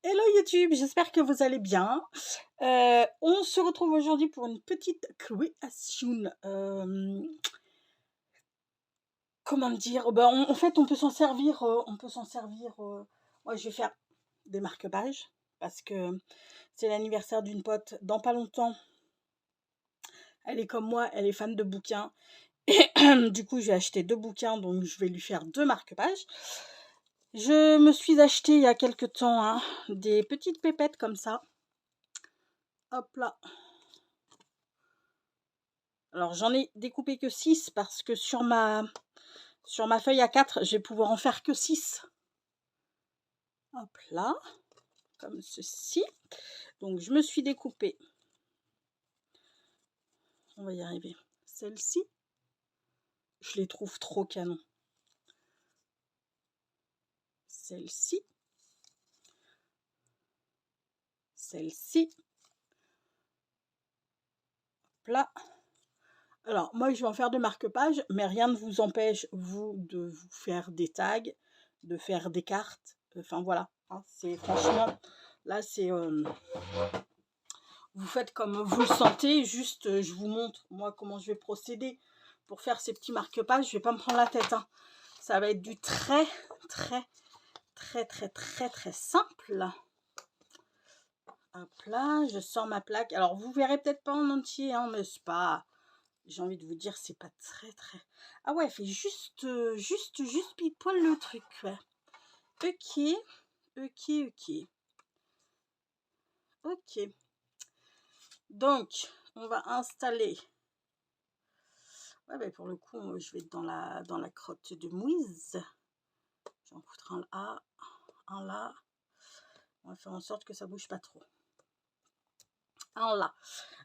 Hello YouTube, j'espère que vous allez bien. On se retrouve aujourd'hui pour une petite création. Comment dire? En fait, on peut s'en servir. Moi, je vais faire des marque-pages parce que c'est l'anniversaire d'une pote dans pas longtemps. Elle est comme moi, elle est fan de bouquins. Et du coup, j'ai acheté 2 bouquins, donc je vais lui faire 2 marque-pages. Je me suis acheté il y a quelques temps des petites pépettes comme ça. Hop là. Alors j'en ai découpé que 6 parce que sur ma feuille A4, je vais pouvoir en faire que 6. Hop là, comme ceci. Donc je me suis découpé. On va y arriver. Celle-ci, je les trouve trop canon. Celle-ci. Celle-ci. Hop là. Alors moi je vais en faire de marque-pages, mais rien ne vous empêche, vous, de vous faire des tags, de faire des cartes. Enfin voilà, c'est franchement, là c'est... vous faites comme vous le sentez, juste je vous montre moi comment je vais procéder pour faire ces petits marque-pages. Je vais pas me prendre la tête, ça va être du très simple. Hop là, je sors ma plaque. Alors vous verrez peut-être pas en entier, mais c'est pas, j'ai envie de vous dire, c'est pas très ah ouais, elle fait juste pile poil le truc, ouais. Ok. Donc on va installer. Ouais, ben pour le coup, je vais être dans la crotte de Mouise. J'en foutre un là, un là. On va faire en sorte que ça bouge pas trop. Un là.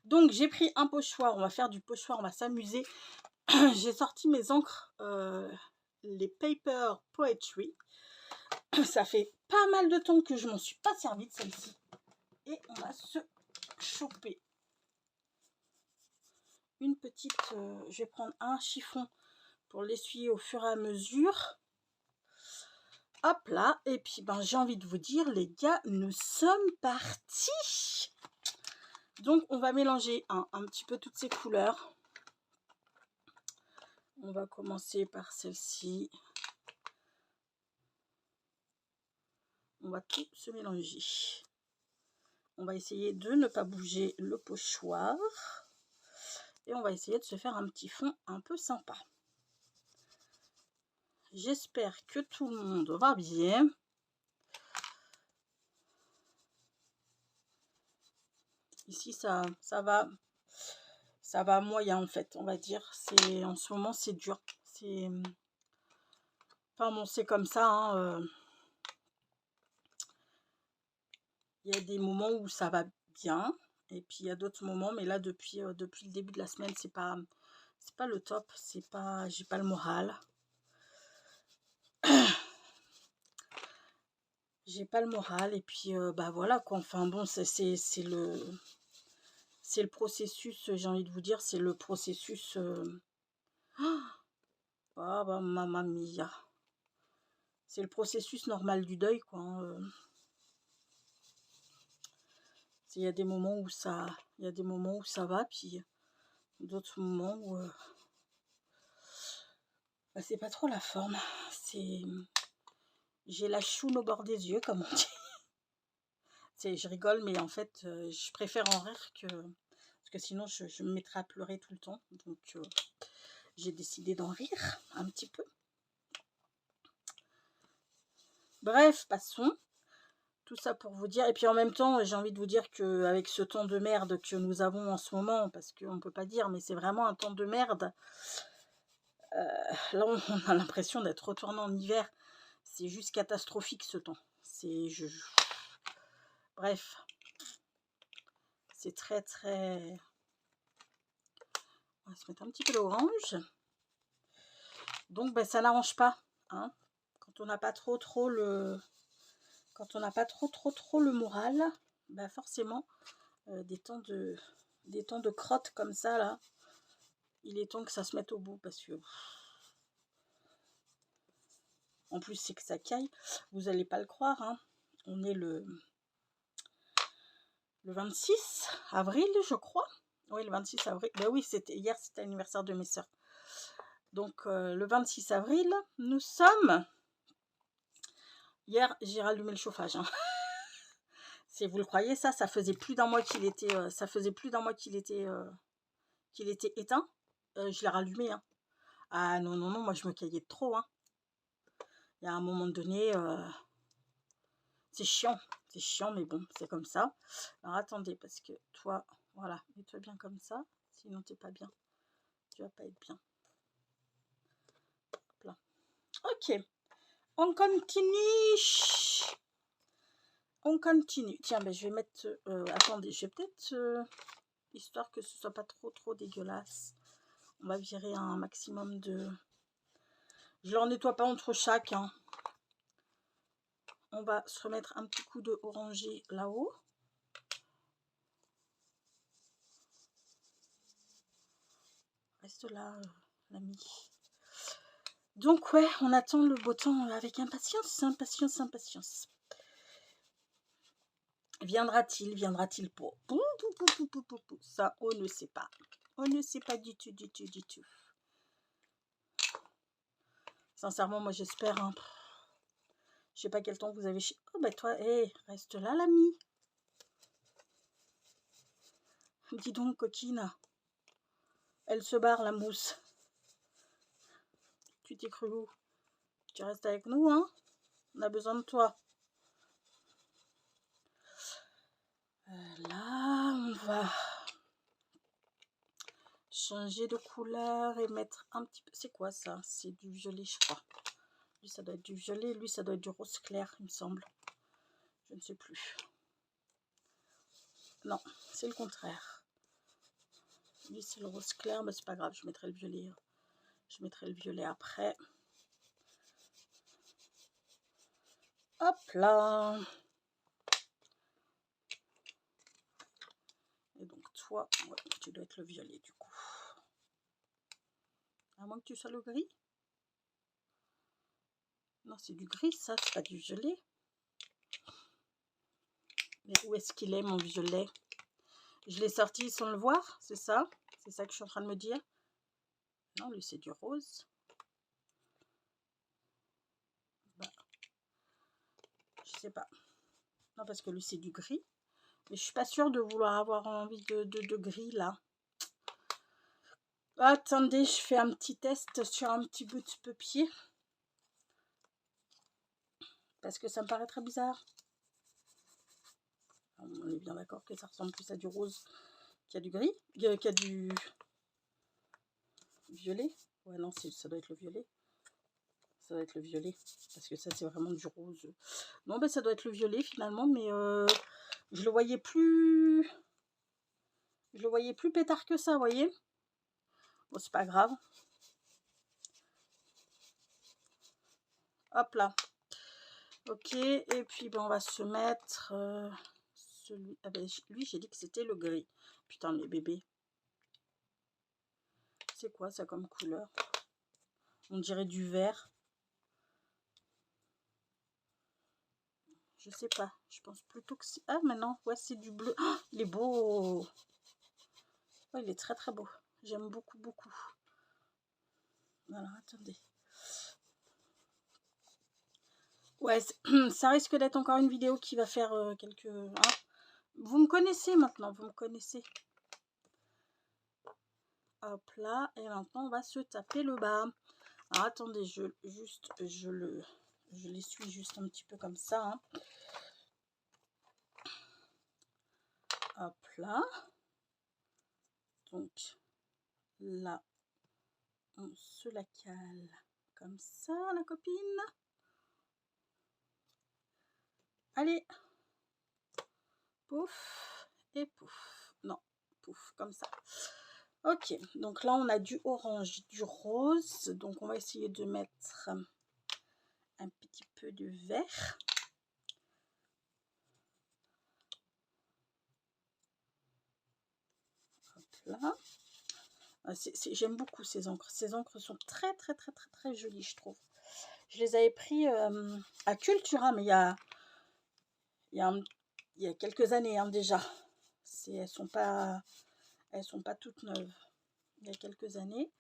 Donc j'ai pris un pochoir. On va faire du pochoir. On va s'amuser. J'ai sorti mes encres, les Paper Poetry. Ça fait pas mal de temps que je m'en suis pas servi de celle-ci. Et on va se choper une petite. Je vais prendre un chiffon pour l'essuyer au fur et à mesure. Hop là, et puis j'ai envie de vous dire, les gars, nous sommes partis. Donc on va mélanger un petit peu toutes ces couleurs. On va commencer par celle-ci. On va tout se mélanger. On va essayer de ne pas bouger le pochoir. Et on va essayer de se faire un petit fond un peu sympa. J'espère que tout le monde va bien. Ici, ça va moyen en fait, on va dire. En ce moment, c'est dur. Enfin bon, c'est comme ça. Il y a des moments où ça va bien. Et puis il y a d'autres moments, mais là depuis le début de la semaine, c'est pas le top. J'ai pas le moral. J'ai pas le moral. Et puis voilà quoi. Enfin bon, c'est le processus, j'ai envie de vous dire, c'est le processus. Mamma mia. C'est le processus normal du deuil, quoi. Il y a des moments où ça va, puis d'autres moments où c'est pas trop la forme. J'ai la choune au bord des yeux, comme on dit. Je rigole, mais en fait, je préfère en rire parce que sinon je me mettrais à pleurer tout le temps. Donc j'ai décidé d'en rire un petit peu. Bref, passons. Tout ça pour vous dire. Et puis en même temps, j'ai envie de vous dire qu'avec ce temps de merde que nous avons en ce moment, parce qu'on ne peut pas dire, mais c'est vraiment un temps de merde. Là, on a l'impression d'être retourné en hiver. C'est juste catastrophique ce temps. Bref. C'est très. On va se mettre un petit peu d'orange. Donc, ça n'arrange pas. Quand on n'a pas trop le... Quand on n'a pas trop le moral, forcément, des temps de crotte comme ça, là, il est temps que ça se mette au bout, parce que... En plus, c'est que ça caille. Vous n'allez pas le croire, on est le le 26 avril, je crois. Oui, le 26 avril. Ben oui, c'était hier, c'était l'anniversaire de mes sœurs. Donc, le 26 avril, nous sommes... Hier, j'ai rallumé le chauffage. Hein. Si vous le croyez, ça faisait plus d'un mois qu'il était... qu'il était éteint. Je l'ai rallumé. Hein. Ah non, non, non, moi je me caillais de trop. Hein. Il y a un moment donné... c'est chiant, mais bon, c'est comme ça. Alors attendez, parce que toi, voilà, mets-toi bien comme ça, sinon t'es pas bien. Tu vas pas être bien. Hop là. Ok, on continue. On continue. Tiens, ben, je vais mettre... attendez, je vais peut-être... histoire que ce soit pas trop dégueulasse. On va virer un maximum de... Je leur nettoie pas entre chaque. Hein. On va se remettre un petit coup de orangé là-haut. Reste là, l'ami. Donc ouais, on attend le beau temps avec impatience, impatience. Viendra-t-il pour... Ça, on ne sait pas. On ne sait pas du tout. Sincèrement, moi j'espère. Hein. Je sais pas quel temps vous avez... Oh bah toi, hey, reste là l'ami. Dis donc, coquine. Elle se barre, la mousse. Tu t'es cru où? Tu restes avec nous, hein? On a besoin de toi. Là, on va changer de couleur et mettre un petit peu... C'est quoi ça? C'est du violet, je crois. Lui, ça doit être du violet. Lui, ça doit être du rose clair, il me semble. Je ne sais plus. Non, c'est le contraire. Lui, c'est le rose clair, mais c'est pas grave. Je mettrai le violet. Je mettrai le violet après. Hop là. Et donc, toi, ouais, tu dois être le violet, du coup. À moins que tu sois le gris. Non, c'est du gris, ça. C'est pas du violet. Mais où est-ce qu'il est, mon violet? Je l'ai sorti sans le voir, c'est ça? C'est ça que je suis en train de me dire? Non, lui, c'est du rose. Bah, je sais pas. Non, parce que lui, c'est du gris. Mais je suis pas sûre de vouloir avoir envie de gris, là. Attendez, je fais un petit test sur un petit bout de papier. Parce que ça me paraît très bizarre. On est bien d'accord que ça ressemble plus à du rose qu'il y a du gris, qu'il y a du violet. Ouais, non, ça doit être le violet. Ça doit être le violet. Parce que ça, c'est vraiment du rose. Non, ben ça doit être le violet finalement, mais je le voyais plus... Je le voyais plus pétard que ça, vous voyez. Bon, c'est pas grave. Hop là. Ok, et puis ben, on va se mettre... celui... Ah ben, lui, j'ai dit que c'était le gris. Putain, les bébés. C'est quoi ça comme couleur? On dirait du vert. Je sais pas. Je pense plutôt que c'est... Ah, mais non. Ouais, c'est du bleu. Oh, il est beau. Ouais, il est très, très beau. J'aime beaucoup, beaucoup. Alors, attendez. Ouais, ça risque d'être encore une vidéo qui va faire quelques... Hein. Vous me connaissez maintenant. Vous me connaissez. Hop là. Et maintenant, on va se taper le bas. Alors, attendez. Je l'essuie juste un petit peu comme ça. Hein. Hop là. Donc, là, on se la cale comme ça, la copine. Allez. Pouf et pouf. Non, pouf, comme ça. Ok, donc là, on a du orange, du rose. Donc, on va essayer de mettre un petit peu de vert. Hop là. J'aime beaucoup ces encres. Ces encres sont très, très, très, très, très jolies, je trouve. Je les avais pris à Cultura, mais il y a quelques années hein, déjà. elles sont pas toutes neuves. Il y a quelques années,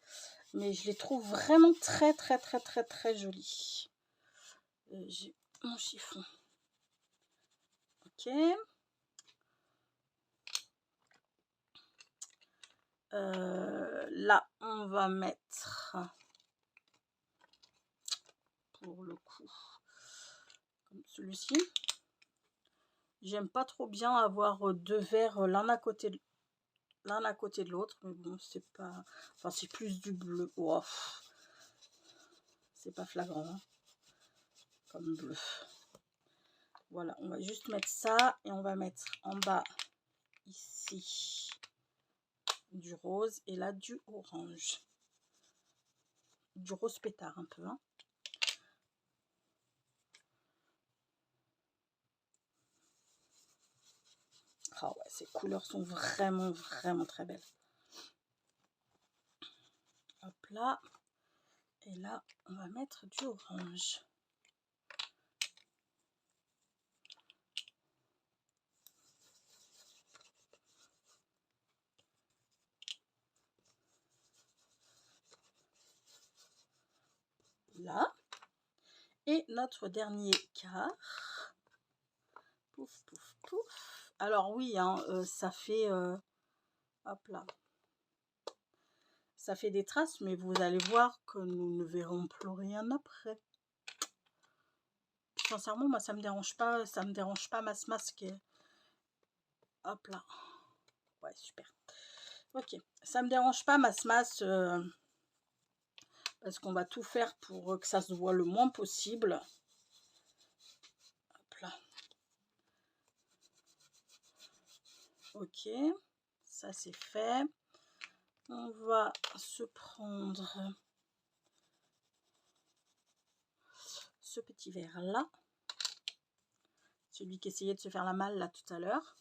mais je les trouve vraiment très très très très très jolies. J'ai mon chiffon. Ok. Là, on va mettre, pour le coup, comme celui-ci. J'aime pas trop bien avoir deux verres l'un à côté de l'autre, mais bon, c'est pas, enfin c'est plus du bleu. Oh, c'est pas flagrant hein, comme bleu. Voilà, on va juste mettre ça et on va mettre en bas ici du rose et là du orange, du rose pétard un peu hein. Ah ouais, ces couleurs sont vraiment très belles. Hop là, et là on va mettre du orange. Là, et notre dernier quart. Pouf pouf pouf. Alors oui hein, ça fait hop là, ça fait des traces, mais vous allez voir que nous ne verrons plus rien après. Sincèrement, moi ça me dérange pas masse masque. Hop là, ouais super. Ok, ça me dérange pas masse parce qu'on va tout faire pour que ça se voit le moins possible. Hop là. Ok, ça c'est fait. On va se prendre ce petit verre là, celui qui essayait de se faire la malle là tout à l'heure.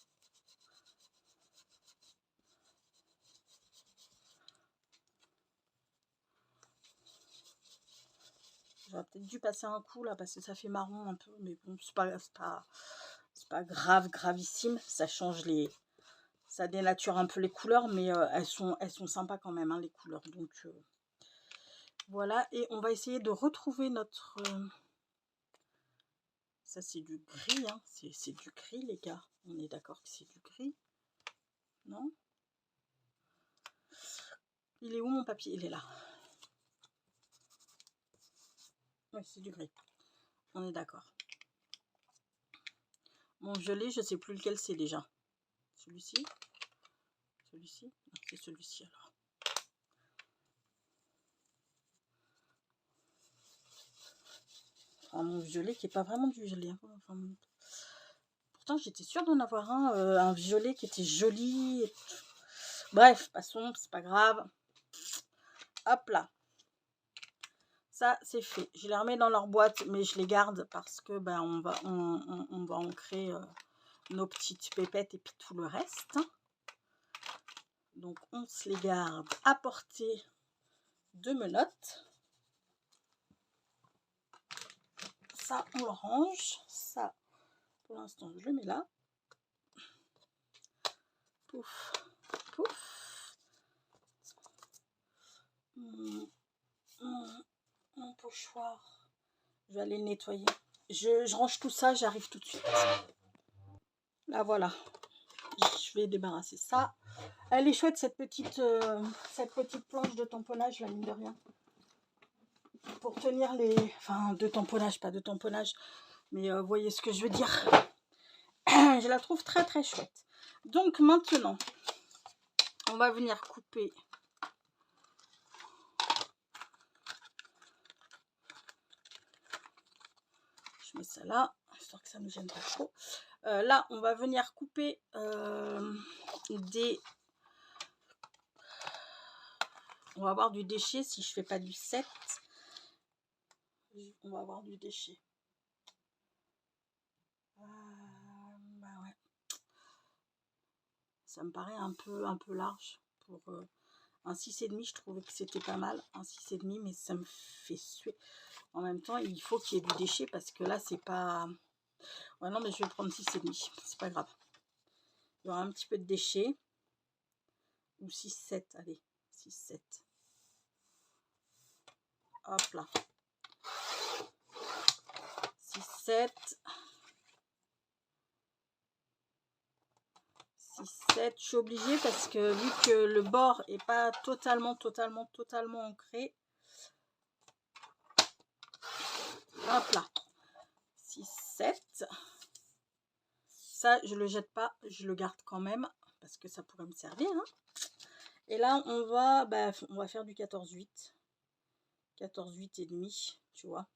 J'aurais peut-être dû passer un coup là parce que ça fait marron un peu, mais bon, c'est pas grave, gravissime. Ça change ça dénature un peu les couleurs, mais elles sont sympas quand même hein, les couleurs. Donc voilà, et on va essayer de retrouver notre ça c'est du gris hein. C'est du gris les gars, on est d'accord que c'est du gris, non? Il est où mon papier? Il est là. Oui, c'est du gris, on est d'accord. Mon violet, je sais plus lequel c'est déjà. Celui-ci? Celui-ci? Non, c'est celui-ci alors. Enfin, mon violet qui est pas vraiment du violet. Enfin, pourtant, j'étais sûre d'en avoir un violet qui était joli. Et bref, passons, c'est pas grave. Hop là. Ça, c'est fait. Je les remets dans leur boîte, mais je les garde parce que ben, on va ancrer nos petites pépettes et puis tout le reste. Donc, on se les garde à portée de menottes. Ça, on le range. Ça, pour l'instant, je le mets là. Pouf, pouf. Mon pochoir. Je vais aller le nettoyer. Je range tout ça, j'arrive tout de suite. Là, voilà. Je vais débarrasser ça. Elle est chouette, cette petite planche de tamponnage, la mine de rien. Pour tenir les... Enfin, de tamponnage, pas de tamponnage. Mais vous voyez ce que je veux dire. Je la trouve très très chouette. Donc maintenant, on va venir couper. Je mets ça là, histoire que ça ne me gêne pas trop. Là, on va venir couper des... On va avoir du déchet si je fais pas du 7. On va avoir du déchet. Bah ouais. Ça me paraît un peu large pour un 6,5. Je trouvais que c'était pas mal, un 6,5, mais ça me fait suer. En même temps, il faut qu'il y ait du déchet parce que là, c'est pas... Ouais, non, mais je vais prendre 6,5. C'est pas grave. Il y aura un petit peu de déchets. Ou 6-7, allez, 6-7. Hop là. 6-7. 6-7. Je suis obligée parce que vu que le bord est pas totalement ancré. Hop là. 6-7. Ça, je le jette pas, je le garde quand même parce que ça pourrait me servir. Hein. Et là, on va faire du 14-8. 14-8 et demi, tu vois.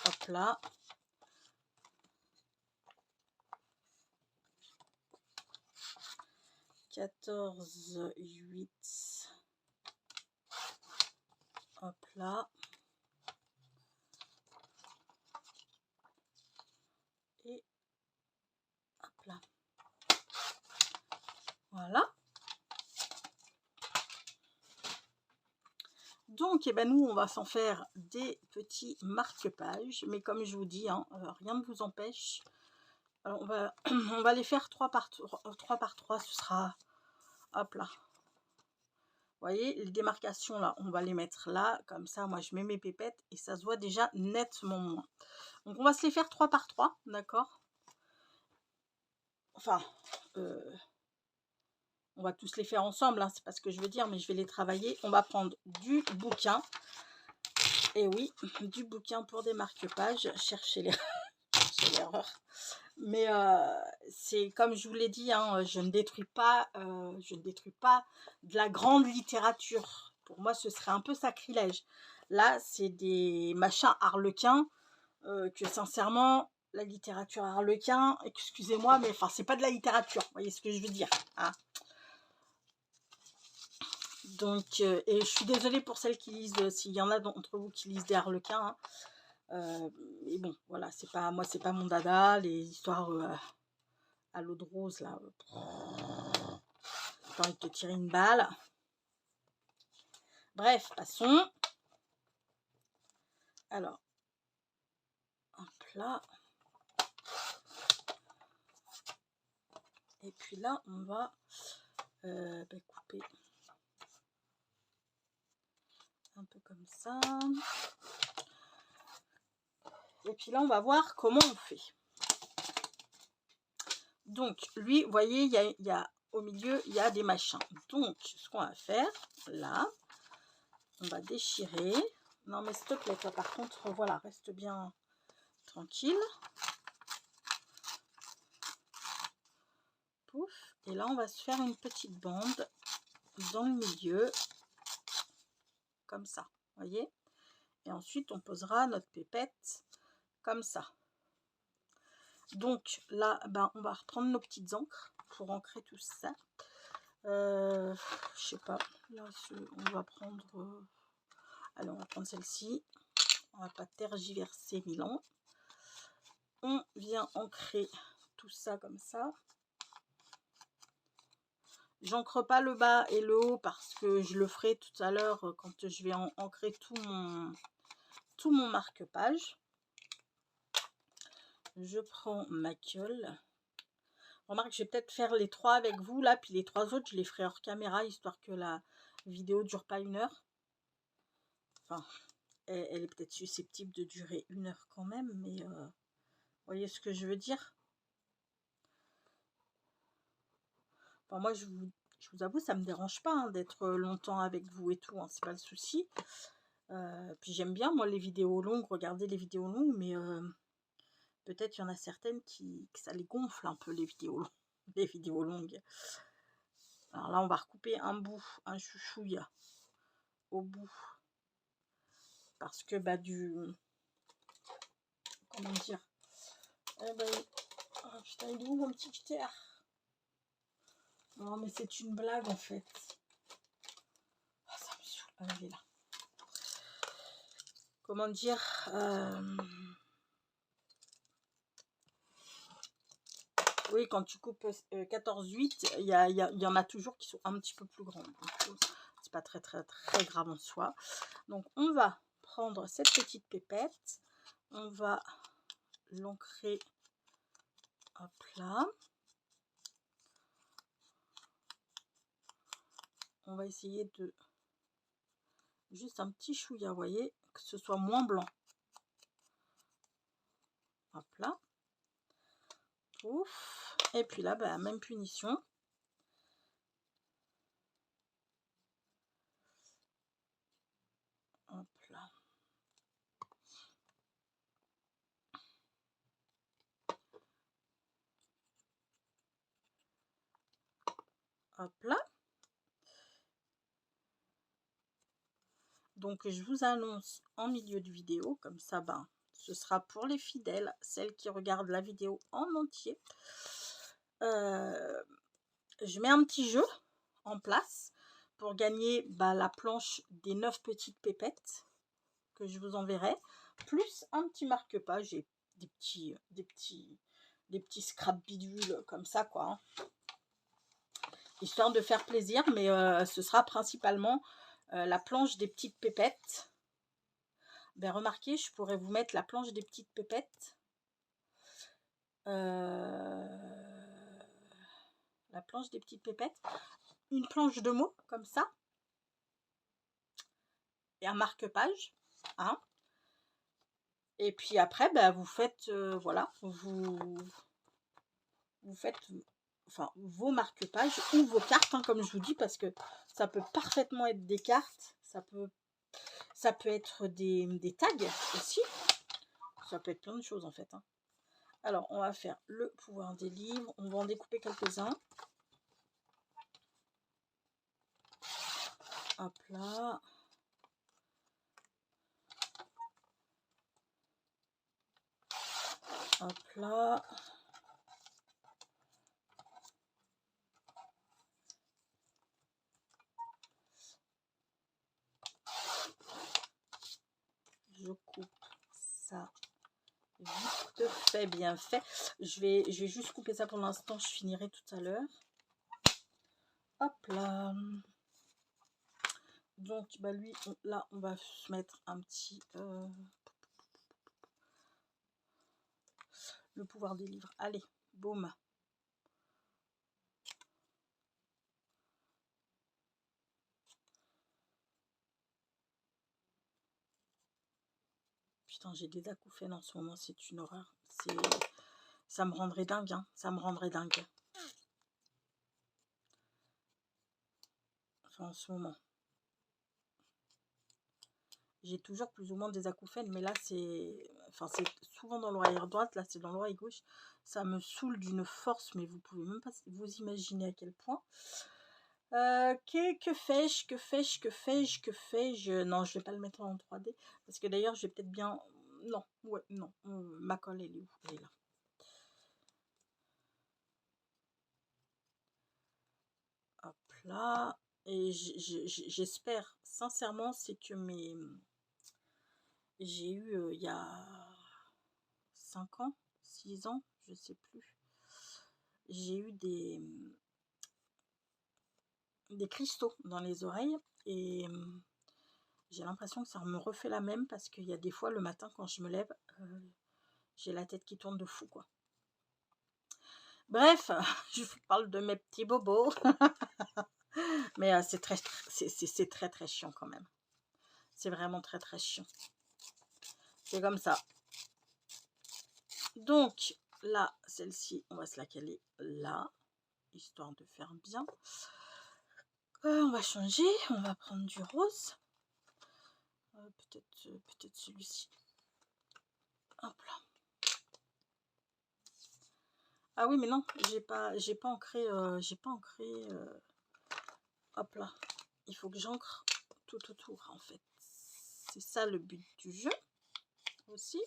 Hop là. « 14-8. Hop là. Et hop là. Voilà. Donc, eh ben, nous, on va s'en faire des petits marque-pages. Mais comme je vous dis, hein, rien ne vous empêche. Alors, on va les faire 3 par 3. Ce sera... Hop là. Vous voyez, les démarcations, là, on va les mettre là. Comme ça, moi, je mets mes pépettes et ça se voit déjà nettement moins. Donc, on va se les faire 3 par 3, d'accord? Enfin, on va tous les faire ensemble, hein, c'est pas ce que je veux dire, mais je vais les travailler. On va prendre du bouquin. Et oui, du bouquin pour des marque-pages. Cherchez l'erreur. Mais c'est comme je vous l'ai dit, hein, je ne détruis pas de la grande littérature. Pour moi, ce serait un peu sacrilège. Là, c'est des machins harlequins que sincèrement, la littérature harlequin, excusez-moi, mais enfin, c'est pas de la littérature. Vous voyez ce que je veux dire, hein. Donc, et je suis désolée pour celles qui lisent, s'il y en a d'entre vous qui lisent des harlequins. Hein. Mais bon, voilà, c'est pas moi, c'est pas mon dada, les histoires à l'eau de rose là. J'ai envie de te tirer une balle. Bref, passons. Alors, hop là. Et puis là, on va couper un peu comme ça. Et puis là, on va voir comment on fait. Donc, lui, vous voyez, il y a au milieu, il y a des machins. Donc, ce qu'on va faire, là, on va déchirer. Non, mais s'il te plaît, toi, par contre, voilà, reste bien tranquille. Pouf. Et là, on va se faire une petite bande dans le milieu, comme ça, vous voyez. Et ensuite, on posera notre pépette comme ça. Donc, là, on va reprendre nos petites encres pour ancrer tout ça. Je sais pas, là, on va prendre... allez, on va prendre celle-ci. On va pas tergiverser 1000 ans. On vient ancrer tout ça comme ça. J'ancre pas le bas et le haut parce que je le ferai tout à l'heure quand je vais ancrer tout mon marque-page. Je prends ma colle. Remarque, je vais peut-être faire les 3 avec vous là, puis les 3 autres, je les ferai hors caméra, histoire que la vidéo dure pas 1 heure. Enfin, elle est peut-être susceptible de durer 1 heure quand même, mais vous voyez ce que je veux dire? Enfin, moi, je vous avoue, ça me dérange pas hein, d'être longtemps avec vous et tout, hein, c'est pas le souci. Puis j'aime bien, moi, les vidéos longues, regarder les vidéos longues, mais peut-être il y en a certaines que ça les gonfle un peu, les vidéos longues. Alors là, on va recouper un bout, un chouchouille au bout. Parce que, comment dire? Oh, putain, il est où mon petit terre? Non, mais c'est une blague, en fait. Oh, ça me saoule. Ah, il est là. Comment dire? Oui, quand tu coupes 14-8, il y en a toujours qui sont un petit peu plus grands. C'est pas très grave en soi. Donc, on va prendre cette petite pépette. On va l'ancrer. Hop là. On va essayer de juste un petit chouïa, vous voyez, que ce soit moins blanc. Hop là. Ouf. Et puis là, bah, même punition. Hop là. Hop là. Donc je vous annonce en milieu de vidéo, comme ça, ben, ce sera pour les fidèles, celles qui regardent la vidéo en entier. Je mets un petit jeu en place pour gagner la planche des 9 petites pépettes que je vous enverrai, plus un petit marque-page et des petits scrap bidules comme ça, quoi, hein. Histoire de faire plaisir, mais ce sera principalement la planche des petites pépettes. Ben, remarquez, je pourrais vous mettre la planche des petites pépettes. La planche des petites pépettes. Une planche de mots, comme ça. Et un marque-page. Hein. Et puis après, ben, vous faites, voilà, vous faites enfin, vos marque-pages ou vos cartes, hein, comme je vous dis, parce que ça peut parfaitement être des cartes. Ça peut être des tags aussi. Ça peut être plein de choses en fait, hein. Alors, on va faire le pouvoir des livres. On va en découper quelques-uns. Hop là. Hop là. Je coupe ça vite fait, bien fait. Je vais juste couper ça pour l'instant. Je finirai tout à l'heure. Hop là. Donc, bah lui, là, on va se mettre un petit... le pouvoir des livres. Allez, boum. Putain, j'ai des acouphènes en ce moment, c'est une horreur. Ça me rendrait dingue, hein. Ça me rendrait dingue. Enfin, en ce moment. J'ai toujours plus ou moins des acouphènes, mais là, c'est... Enfin, c'est souvent dans l'oreille droite, là, c'est dans l'oreille gauche. Ça me saoule d'une force, mais vous pouvez même pas vous imaginer à quel point. Que fais-je? Non, je vais pas le mettre en 3D, parce que d'ailleurs, je vais peut-être bien... Non, ouais, non. Ma colle, elle est où? Elle est là. Hop là. Et j'espère sincèrement, c'est que j'ai eu il y a 5 ans, 6 ans, je sais plus. J'ai eu des cristaux dans les oreilles et j'ai l'impression que ça me refait la même, parce qu'il y a des fois le matin quand je me lève, j'ai la tête qui tourne de fou, quoi. Bref, je vous parle de mes petits bobos. Mais c'est très très chiant quand même. C'est vraiment très très chiant. C'est comme ça. Donc là, celle-ci, on va se la caler là, histoire de faire bien. On va changer, on va prendre du rose. Peut-être celui-ci. Hop là. Ah oui, mais non, j'ai pas ancré, hop là. Il faut que j'ancre tout autour, en fait. C'est ça le but du jeu aussi.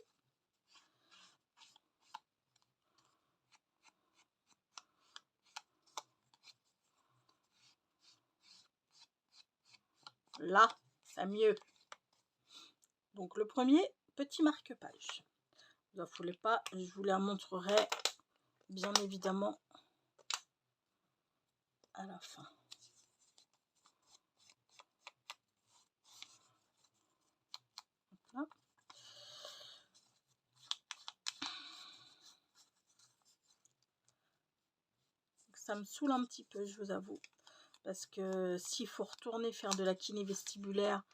Là, ça mieux. Donc le premier, petit marque-page. Vous affolez pas, je vous la montrerai bien évidemment à la fin. Là. ça me saoule un petit peu, je vous avoue. Parce que s'il faut retourner faire de la kiné vestibulaire,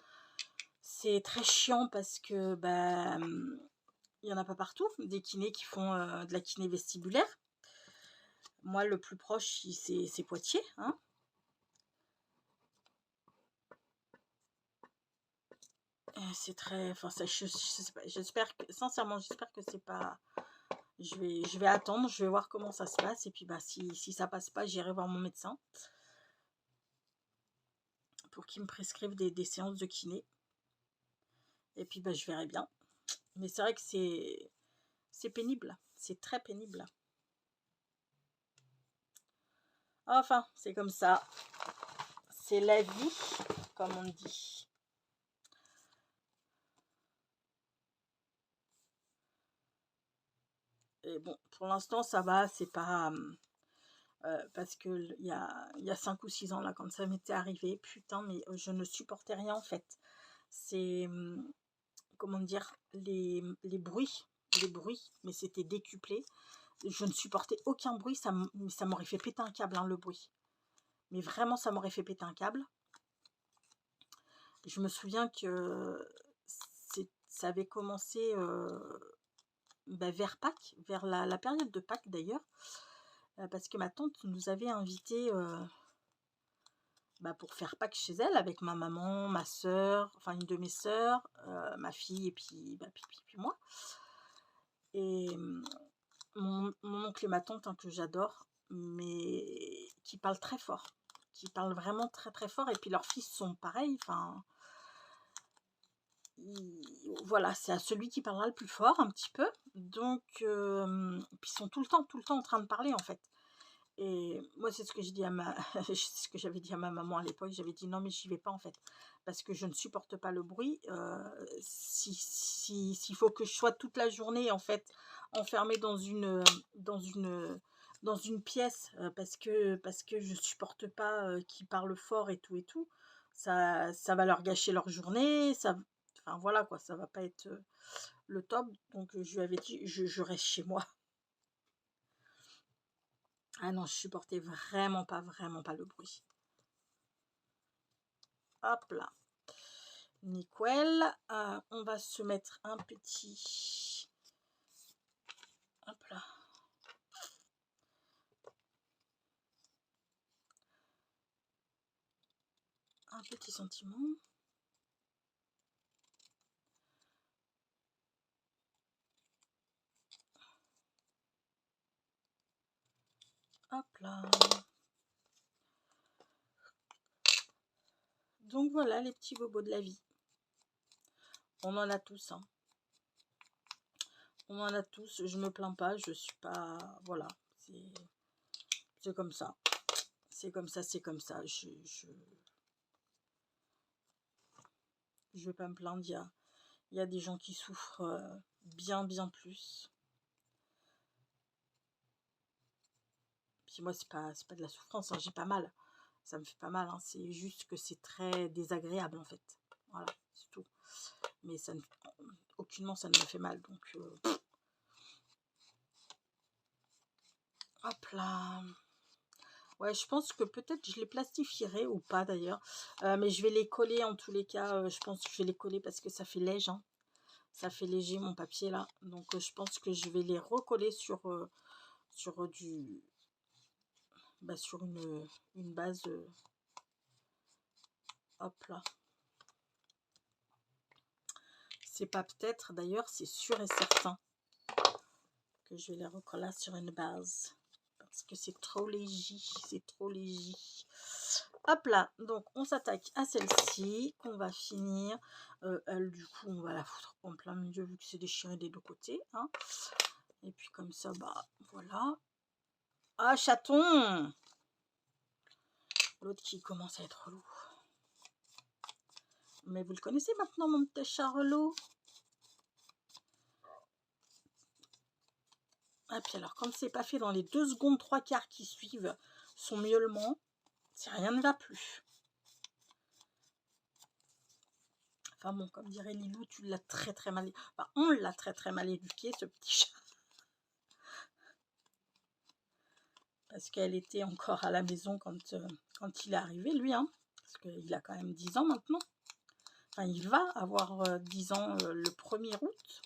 c'est très chiant parce que bah, il n'y en a pas partout, des kinés qui font de la kiné vestibulaire. Moi, le plus proche, c'est Poitiers. Hein. C'est très... Enfin, ça, je sais pas, j'espère que... Sincèrement, j'espère que c'est pas... Je vais attendre, je vais voir comment ça se passe. Et puis, bah, si ça passe pas, j'irai voir mon médecin. Pour qu'il me prescrive des séances de kiné. Et puis, bah, je verrai bien. Mais c'est vrai que c'est pénible. C'est très pénible. Enfin, c'est comme ça. C'est la vie, comme on dit. Et bon, pour l'instant, ça va. C'est pas... parce que il y a 5 ou 6 ans, là, quand ça m'était arrivé, putain, mais je ne supportais rien, en fait. C'est... comment dire, les bruits, mais c'était décuplé. Je ne supportais aucun bruit, ça m'aurait fait péter un câble, hein, le bruit. Mais vraiment, ça m'aurait fait péter un câble. Je me souviens que ça avait commencé bah, vers Pâques, vers la période de Pâques d'ailleurs, parce que ma tante nous avait invités bah, pour faire Pâques chez elle avec ma maman, ma soeur, enfin une de mes soeurs, ma fille et puis, bah, puis moi. Et mon oncle et ma tante, hein, que j'adore, mais qui parlent très fort, qui parlent vraiment très très fort, et puis leurs fils sont pareils, enfin, voilà, c'est à celui qui parlera le plus fort un petit peu, donc, puis ils sont tout le temps en train de parler en fait. Et moi, c'est ce que j'ai dit à ce que j'avais dit à ma maman à l'époque. J'avais dit non, mais j'y vais pas en fait, parce que je ne supporte pas le bruit. S'il faut que je sois toute la journée en fait enfermée dans une pièce, parce que je supporte pas qu'ils parlent fort et tout, ça va leur gâcher leur journée. Enfin voilà quoi, ça va pas être le top. Donc je lui avais dit je reste chez moi. Ah non, je supportais vraiment pas le bruit. Hop là. Nickel. On va se mettre un petit... Hop là. Un petit sentiment. Hop là. Donc voilà les petits bobos de la vie. On en a tous, hein. On en a tous, je me plains pas, je suis pas... Voilà, c'est comme ça. C'est comme ça, c'est comme ça. Je vais pas me plaindre, il y a des gens qui souffrent bien plus. Puis moi, c'est pas de la souffrance, hein, j'ai pas mal. Ça me fait pas mal, hein, c'est juste que c'est très désagréable en fait. Voilà, c'est tout. Mais ça ne, aucunement ça ne me fait mal, donc... Hop là. Ouais, je pense que peut-être je les plastifierai ou pas d'ailleurs. Mais je vais les coller en tous les cas. Je pense que je vais les coller parce que ça fait léger. Hein. Ça fait léger mon papier là. Donc je pense que je vais les recoller sur du... Bah, sur une base... hop là. C'est pas peut-être d'ailleurs, c'est sûr et certain que je vais les recoller sur une base. Parce que c'est trop léger. C'est trop léger. Hop là, donc on s'attaque à celle-ci qu'on va finir. Elle, du coup, on va la foutre en plein milieu vu que c'est déchiré des deux côtés. Hein. Et puis comme ça, bah voilà. Ah, chaton! L'autre qui commence à être relou. Mais vous le connaissez maintenant, mon petit chat relou. Ah, puis alors, comme c'est pas fait dans les 2 secondes 3 quarts qui suivent son miaulement, si rien ne va plus. Enfin bon, comme dirait Lilou, tu l'as très mal... Enfin, on l'a très mal éduqué, ce petit chat. parce qu'elle était encore à la maison quand il est arrivé, lui, hein, parce qu'il a quand même 10 ans maintenant. Enfin, il va avoir 10 ans le 1er août.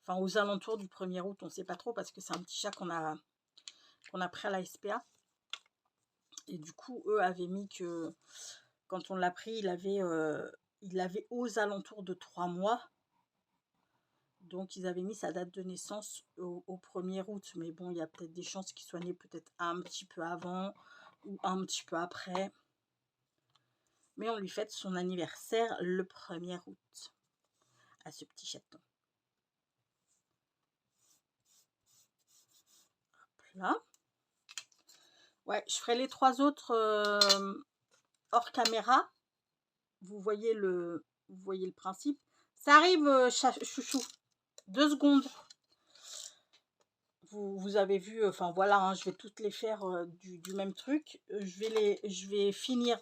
Enfin, aux alentours du 1er août, on ne sait pas trop, parce que c'est un petit chat qu'on a pris à la SPA. Et du coup, eux avaient mis que, quand on l'a pris, il avait aux alentours de 3 mois. Donc, ils avaient mis sa date de naissance au 1er août. Mais bon, il y a peut-être des chances qu'il soit né peut-être un petit peu avant ou un petit peu après. Mais on lui fête son anniversaire le 1er août à ce petit chaton. Hop là. Ouais, je ferai les 3 autres hors caméra. Vous voyez le principe. Ça arrive, chouchou. 2 secondes. Vous avez vu, enfin voilà, hein, je vais toutes les faire du même truc. Je vais finir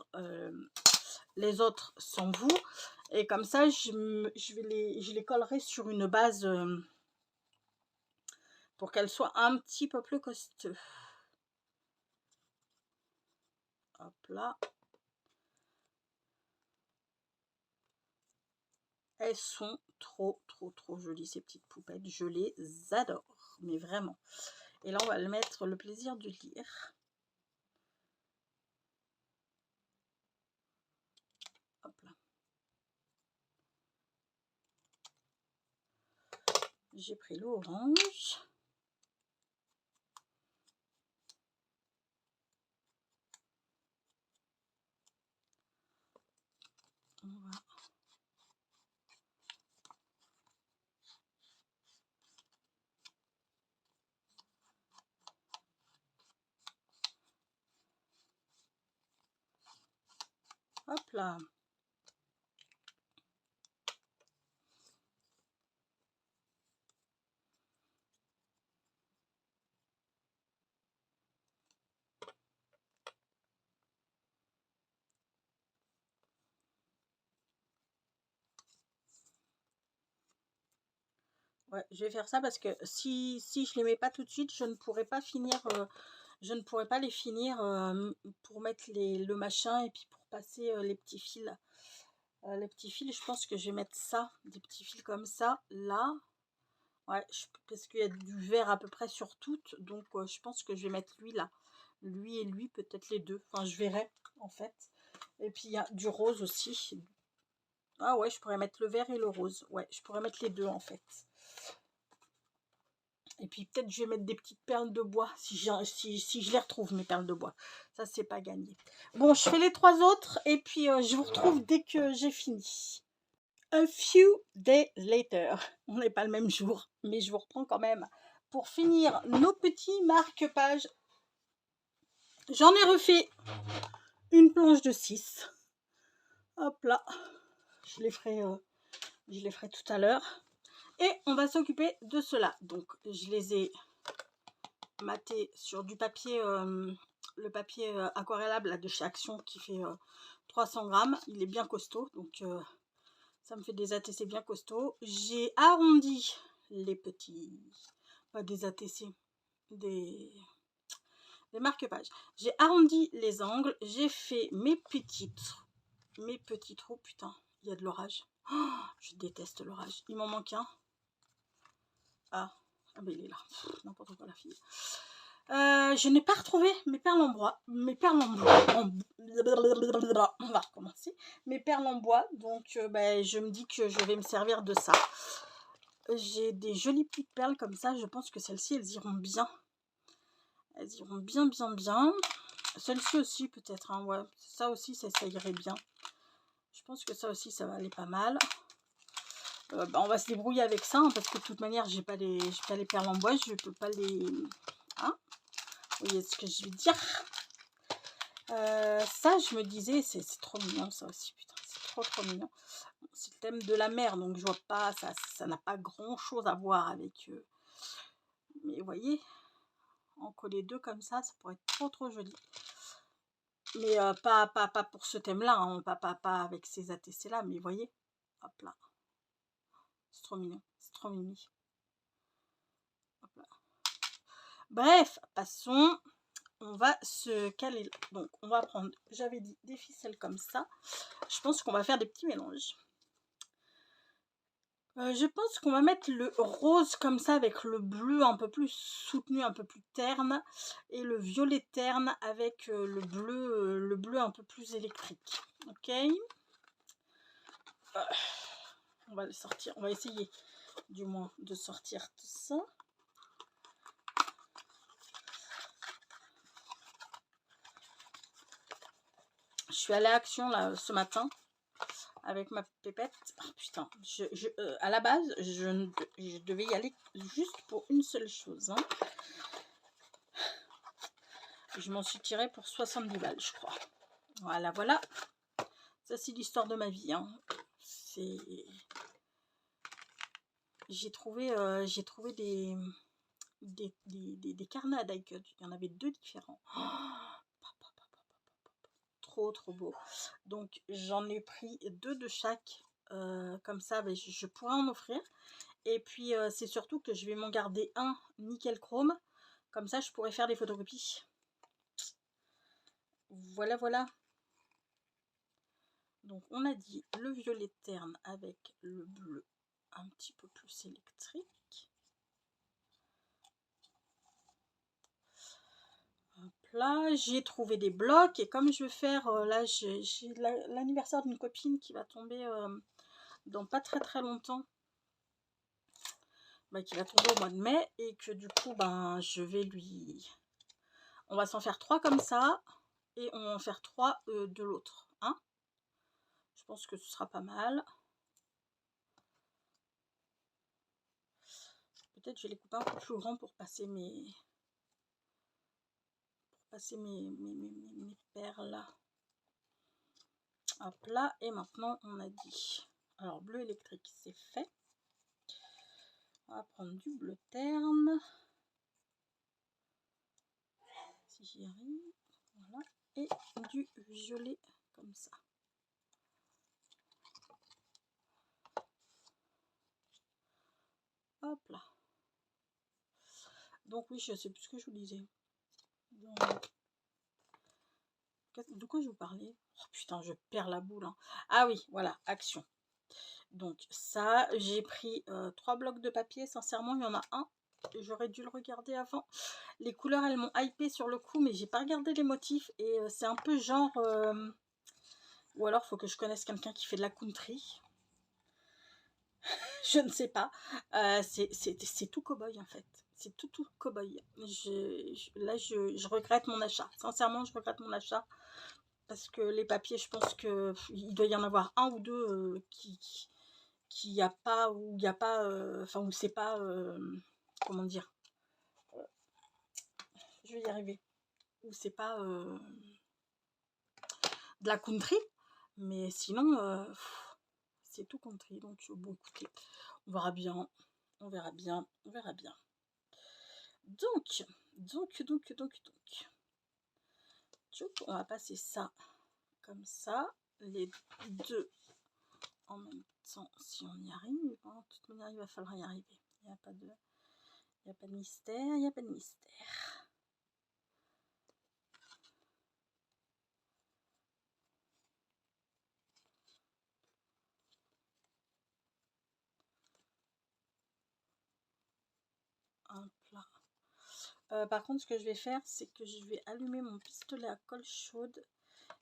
les autres sans vous. Et comme ça, je les collerai sur une base pour qu'elles soient un petit peu plus costauds. Hop là. Elles sont trop jolies, ces petites poupettes. Je les adore, mais vraiment. Et là, on va le mettre le plaisir de lire. Hop là. J'ai pris l'orange. On va... Hop là. Ouais, je vais faire ça parce que si je les mets pas tout de suite, je ne pourrai pas finir, les finir pour mettre le machin et puis pour passer les petits fils. Les petits fils, je pense que je vais mettre ça, des petits fils comme ça, là. Ouais, parce qu'il y a du vert à peu près sur toutes, donc je pense que je vais mettre lui là. Lui et lui, peut-être les deux. Enfin, je verrai en fait. Et puis il y a du rose aussi. Ah ouais, je pourrais mettre le vert et le rose. Ouais, je pourrais mettre les deux en fait. Et puis peut-être je vais mettre des petites perles de bois si je les retrouve, mes perles de bois. Ça, c'est pas gagné. Bon, je fais les 3 autres et puis je vous retrouve dès que j'ai fini. A few days later. On n'est pas le même jour, mais je vous reprends quand même pour finir nos petits marque-pages. J'en ai refait une planche de 6. Hop là. Je les ferai tout à l'heure. Et on va s'occuper de cela. Donc, je les ai matés sur du papier, le papier aquarellable là, de chez Action qui fait 300 grammes. Il est bien costaud, donc ça me fait des ATC bien costauds. J'ai arrondi les petits, pas des ATC, des marque-pages. J'ai arrondi les angles, j'ai fait mes petits trous. Putain, il y a de l'orage. Oh, je déteste l'orage. Il m'en manque un. Ah ben il est là. N'importe quoi la fille. Je n'ai pas retrouvé mes perles en bois. On va recommencer. Mes perles en bois. Donc je me dis que je vais me servir de ça. J'ai des jolies petites perles comme ça. Je pense que celles-ci, elles iront bien. Elles iront bien. Celle-ci aussi peut-être. Hein, ouais. Ça aussi, ça irait bien. Je pense que ça aussi, ça va aller pas mal. On va se débrouiller avec ça. Hein, parce que de toute manière, j'ai pas les perles en bois. Je peux pas les... Hein, vous voyez ce que je veux dire. Ça, je me disais, c'est trop mignon ça aussi. Putain, c'est trop mignon. C'est le thème de la mer, donc je vois pas, ça n'a pas grand chose à voir avec mais vous voyez, en coller deux comme ça pourrait être trop joli. Mais pas pour ce thème là, hein, pas avec ces ATC là, mais vous voyez, hop là, c'est trop mignon, c'est trop mimi. Hop là. Bref, passons. On va se caler là. Donc, on va prendre, j'avais dit, des ficelles comme ça. Je pense qu'on va faire des petits mélanges. Je pense qu'on va mettre le rose comme ça avec le bleu un peu plus soutenu, un peu plus terne. Et le violet terne avec le bleu un peu plus électrique. Ok. On va le sortir. On va essayer du moins de sortir tout ça. Je suis allée à Action là ce matin avec ma pépette. Oh, putain, à la base, je devais y aller juste pour une seule chose. Hein. Je m'en suis tirée pour 70 balles, je crois. Voilà, voilà. Ça, c'est l'histoire de ma vie. Hein. J'ai trouvé des carnets à die cut. Il y en avait 2 différents. Oh, trop beau. Donc, j'en ai pris 2 de chaque. Comme ça, ben, je pourrais en offrir. Et puis, c'est surtout que je vais m'en garder un nickel chrome. Comme ça, je pourrais faire des photocopies. Voilà, voilà. Donc, on a dit le violet terne avec le bleu un petit peu plus électrique. Hop là, j'ai trouvé des blocs. Et comme je vais faire, là, j'ai l'anniversaire d'une copine qui va tomber dans pas très longtemps. Bah, qui va tomber au mois de mai. Et que du coup, ben, je vais lui... On va s'en faire 3 comme ça. Et on va en faire 3 de l'autre. Hein, je pense que ce sera pas mal. Peut-être je vais les couper un peu plus grands pour passer mes perles. Hop là. Et maintenant, on a dit... Alors, bleu électrique, c'est fait. On va prendre du bleu terne. Si j'y arrive. Voilà. Et du violet comme ça. Hop là. Donc oui, je sais plus ce que je vous disais. Donc, de quoi je vous parlais? Oh putain, je perds la boule. Hein. Ah oui, voilà, Action. Donc ça, j'ai pris 3 blocs de papier. Sincèrement, il y en a un. J'aurais dû le regarder avant. Les couleurs, elles m'ont hypé sur le coup, mais j'ai pas regardé les motifs. Et c'est un peu genre... ou alors, il faut que je connaisse quelqu'un qui fait de la country. Je ne sais pas. C'est tout cow-boy, en fait. C'est tout cow-boy. Là, je regrette mon achat. Sincèrement, je regrette mon achat. Parce que les papiers, je pense qu'il doit y en avoir un ou deux qui y a pas, ou il n'y a pas, enfin, où c'est pas, comment dire, je vais y arriver, où c'est pas de la country, mais sinon, c'est tout country, donc bon, écoutez, on verra bien, on verra bien, on verra bien. Donc, on va passer ça comme ça, les deux en même temps, si on y arrive. De toute manière, il va falloir y arriver. Il n'y a pas de mystère, il n'y a pas de mystère. Hop là. Par contre, ce que je vais faire, c'est que je vais allumer mon pistolet à colle chaude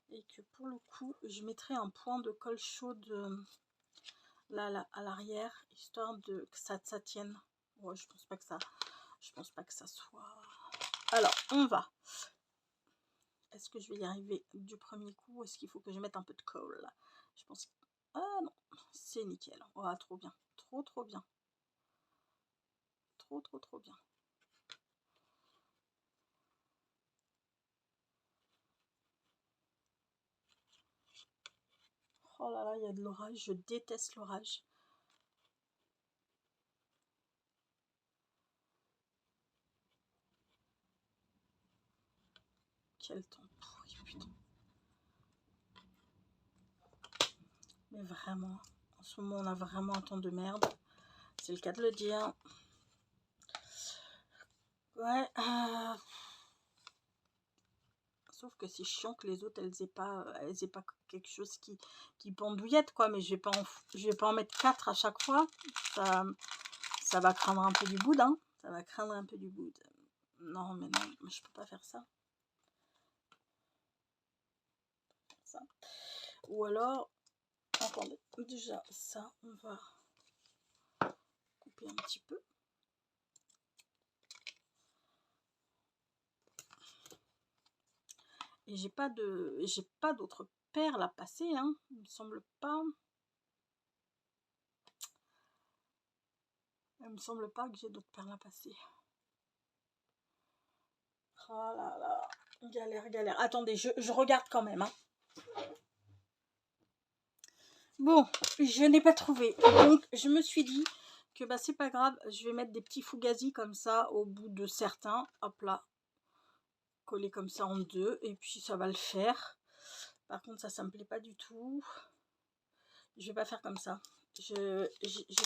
et que pour le coup, je mettrai un point de colle chaude là à l'arrière, histoire que ça tienne. Ouais, je pense pas que ça soit... Alors, on va. Est-ce que je vais y arriver du premier coup ou est-ce qu'il faut que je mette un peu de colle? Je pense que... Ah non, c'est nickel. Oh, trop bien. Trop bien. Trop bien. Oh là là, il y a de l'orage. Je déteste l'orage. Quel temps pourri, putain. Mais vraiment, en ce moment, on a vraiment un temps de merde. C'est le cas de le dire. Ouais, Sauf que c'est chiant que les autres, elles aient pas quelque chose qui pendouillette, quoi. Mais je vais pas en mettre 4 à chaque fois. Ça va craindre un peu du boudin. Ça va craindre un peu du boudin. Non, mais non, je peux pas faire ça. Ou alors, attendez, déjà ça, on va couper un petit peu. Et j'ai pas d'autres perles à passer, hein. Il me semble pas. Il me semble pas que j'ai d'autres perles à passer. Oh là là, galère, galère. Attendez, je regarde quand même, hein. Bon, je n'ai pas trouvé. Donc, je me suis dit que bah, c'est pas grave. Je vais mettre des petits fugazis comme ça au bout de certains. Hop là. Coller comme ça en deux. Et puis, ça va le faire. Par contre, ça me plaît pas du tout. Je vais pas faire comme ça. J'ai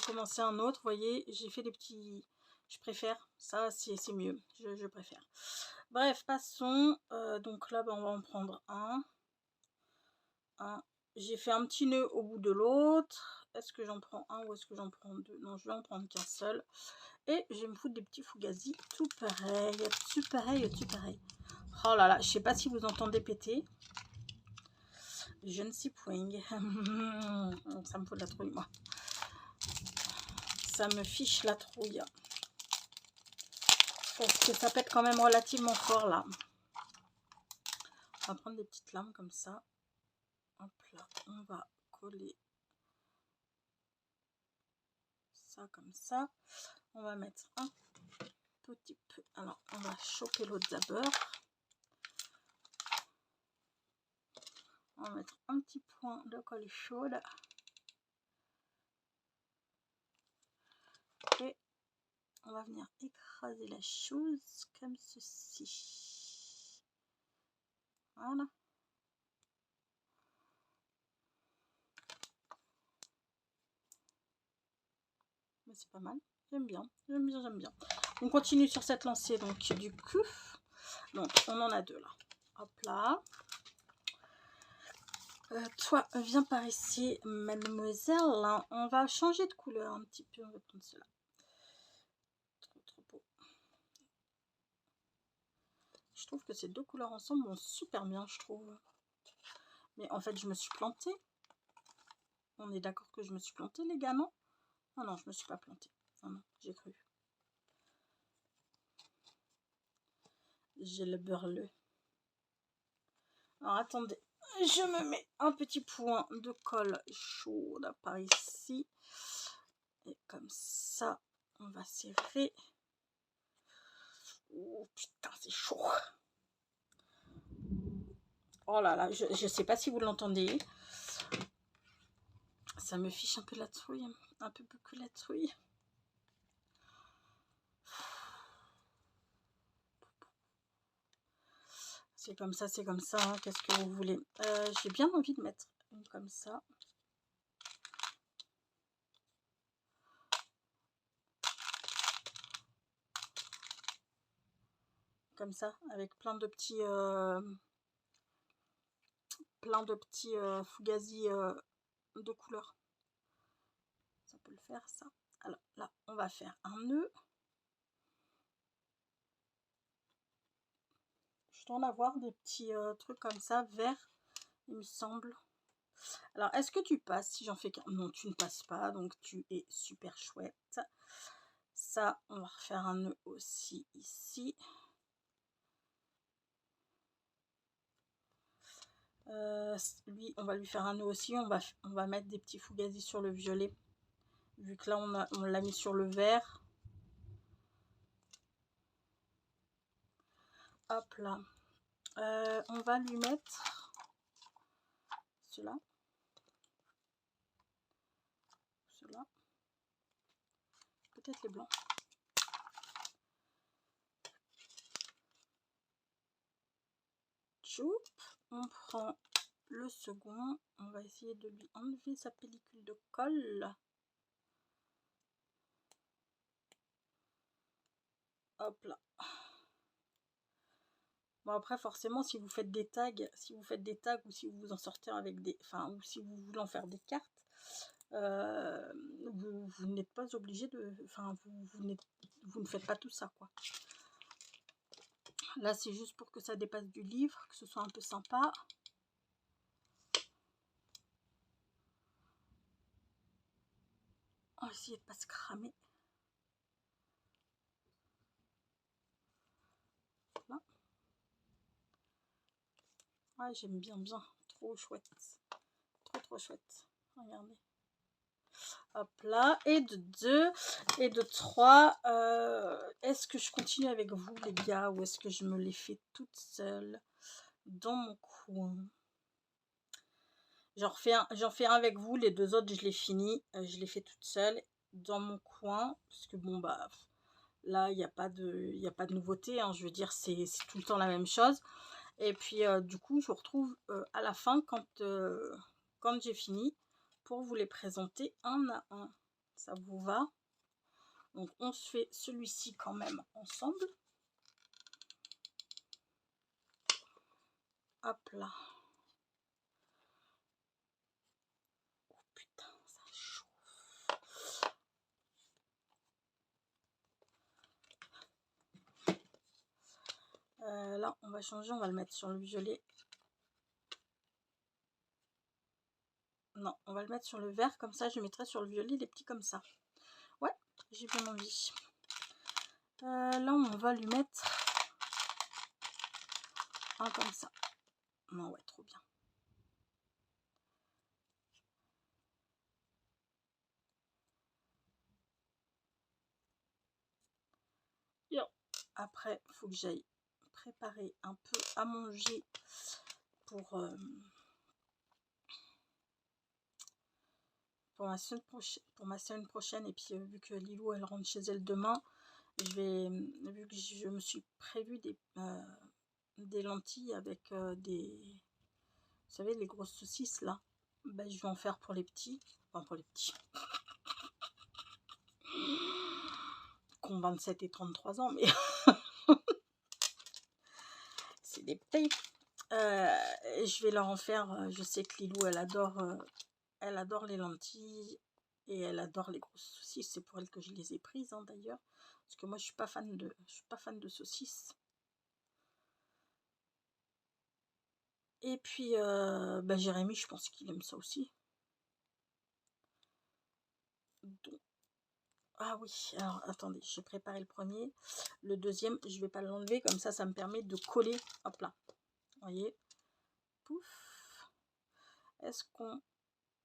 commencé un autre, vous voyez. J'ai fait des petits... Je préfère. Ça, c'est mieux. Je préfère. Bref, passons. Donc là, bah, on va en prendre un. J'ai fait un petit nœud au bout de l'autre. Est-ce que j'en prends un ou est-ce que j'en prends deux? Non, je vais en prendre qu'un seul. Et je vais me foutre des petits fugazis tout pareil. Tout pareil, tout pareil. Oh là là, je sais pas si vous entendez péter. Je ne sais point. Ça me fout de la trouille, moi. Ça me fiche la trouille. Parce que ça pète quand même relativement fort, là. On va prendre des petites lames comme ça. Hop là, on va coller ça comme ça. On va mettre un petit peu. Alors, on va choper l'autre d'abord. On va mettre un petit point de colle chaude. Et on va venir écraser la chose comme ceci. Voilà. Mais c'est pas mal. J'aime bien. J'aime bien, j'aime bien. On continue sur cette lancée donc du coup. Donc on en a deux là. Hop là. Toi, viens par ici, mademoiselle. On va changer de couleur un petit peu. On va prendre cela. Trop beau. Je trouve que ces deux couleurs ensemble vont super bien, je trouve. Mais en fait, je me suis plantée. On est d'accord que je me suis plantée, les gars, non? Ah non, je me suis pas plantée. Ah non, j'ai cru. J'ai le beurre-le. Alors, attendez. Je me mets un petit point de colle chaude par ici. Et comme ça, on va serrer. Oh putain, c'est chaud. Oh là là, je sais pas si vous l'entendez. Ça me fiche un peu la trouille. Un peu beaucoup la trouille. C'est comme ça, c'est comme ça. Hein. Qu'est-ce que vous voulez? J'ai bien envie de mettre une comme ça. Comme ça, avec plein de petits fugazis de couleurs. Ça peut le faire, ça. Alors là, on va faire un nœud. Je dois en avoir des petits trucs comme ça, verts, il me semble. Alors, est-ce que tu passes si j'en fais qu'un? Non, tu ne passes pas, donc tu es super chouette. Ça, on va refaire un nœud aussi ici. Lui, on va lui faire un nœud aussi. On va mettre des petits fugazis sur le violet. Vu que là, on l'a mis sur le vert. Hop là. On va lui mettre cela. Cela. Peut-être les blancs. Choup. On prend le second. On va essayer de lui enlever sa pellicule de colle. Hop là. Bon, après, forcément, si vous faites des tags, ou si vous en sortez avec des... Enfin, ou si vous voulez en faire des cartes, vous n'êtes pas obligé de... Enfin, vous ne faites pas tout ça, quoi. Là, c'est juste pour que ça dépasse du livre, que ce soit un peu sympa. On va essayer de ne pas se cramer. Là. Ouais, j'aime bien. Trop chouette. Trop chouette. Regardez. Hop là. Et de 2. Et de 3. Est-ce que je continue avec vous, les gars, ou est-ce que je me les fais toute seule dans mon coin? J'en fais un avec vous. Les 2 autres, je les finis. Je les fais toute seule dans mon coin. Parce que bon, bah... Là, il n'y a pas de nouveauté, hein. Je veux dire, c'est tout le temps la même chose. Et puis, du coup, je vous retrouve à la fin quand j'ai fini pour vous les présenter un à un. Ça vous va? Donc, on se fait celui-ci quand même ensemble. Hop là. Oh putain, ça chauffe. Là, on va changer, on va le mettre sur le violet. Non, on va le mettre sur le vert, comme ça je mettrai sur le violet les petits comme ça. Ouais, j'ai bien envie. Là, on va lui mettre un comme ça. Non, ouais, trop bien. Bien. Après, il faut que j'aille préparer un peu à manger pour ma semaine prochaine. Et puis, vu que Lilou, elle rentre chez elle demain, vu que je me suis prévu des lentilles avec vous savez, les grosses saucisses là, ben, je vais en faire pour les petits. Enfin, pour les petits. Qui ont 27 et 33 ans, mais c'est des petits. Je vais leur en faire. Je sais que Lilou, elle adore les lentilles et elle adore les grosses saucisses. C'est pour elle que je les ai prises, hein, d'ailleurs, parce que moi, je suis pas fan de saucisses. Et puis, bah, Jérémy, je pense qu'il aime ça aussi. Donc, ah oui, alors attendez, j'ai préparé le premier. Le deuxième, je vais pas l'enlever, comme ça me permet de coller. Hop là, vous voyez. Pouf. Est-ce qu'on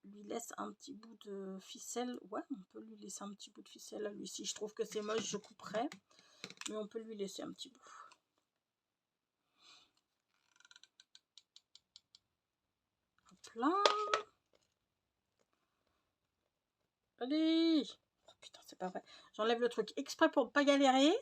lui laisse un petit bout de ficelle? Ouais, on peut lui laisser un petit bout de ficelle à lui. Si je trouve que c'est moche, je couperai. Mais on peut lui laisser un petit bout. Hop là. Allez. Oh putain, c'est pas vrai. J'enlève le truc exprès pour pas galérer.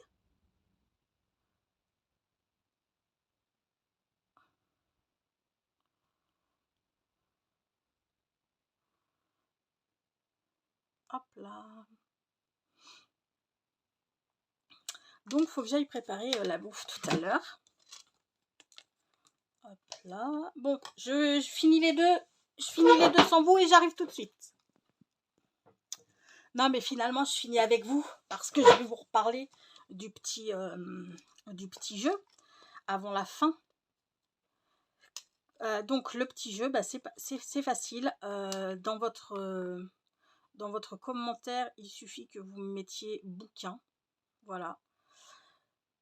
Hop là. Donc, il faut que j'aille préparer la bouffe tout à l'heure. Hop là. Bon, je finis les deux. Je finis les deux sans vous et j'arrive tout de suite. Non, mais finalement, je finis avec vous parce que je vais vous reparler du petit jeu avant la fin. Donc, le petit jeu, bah, c'est facile. Dans votre commentaire, il suffit que vous mettiez bouquin. Voilà.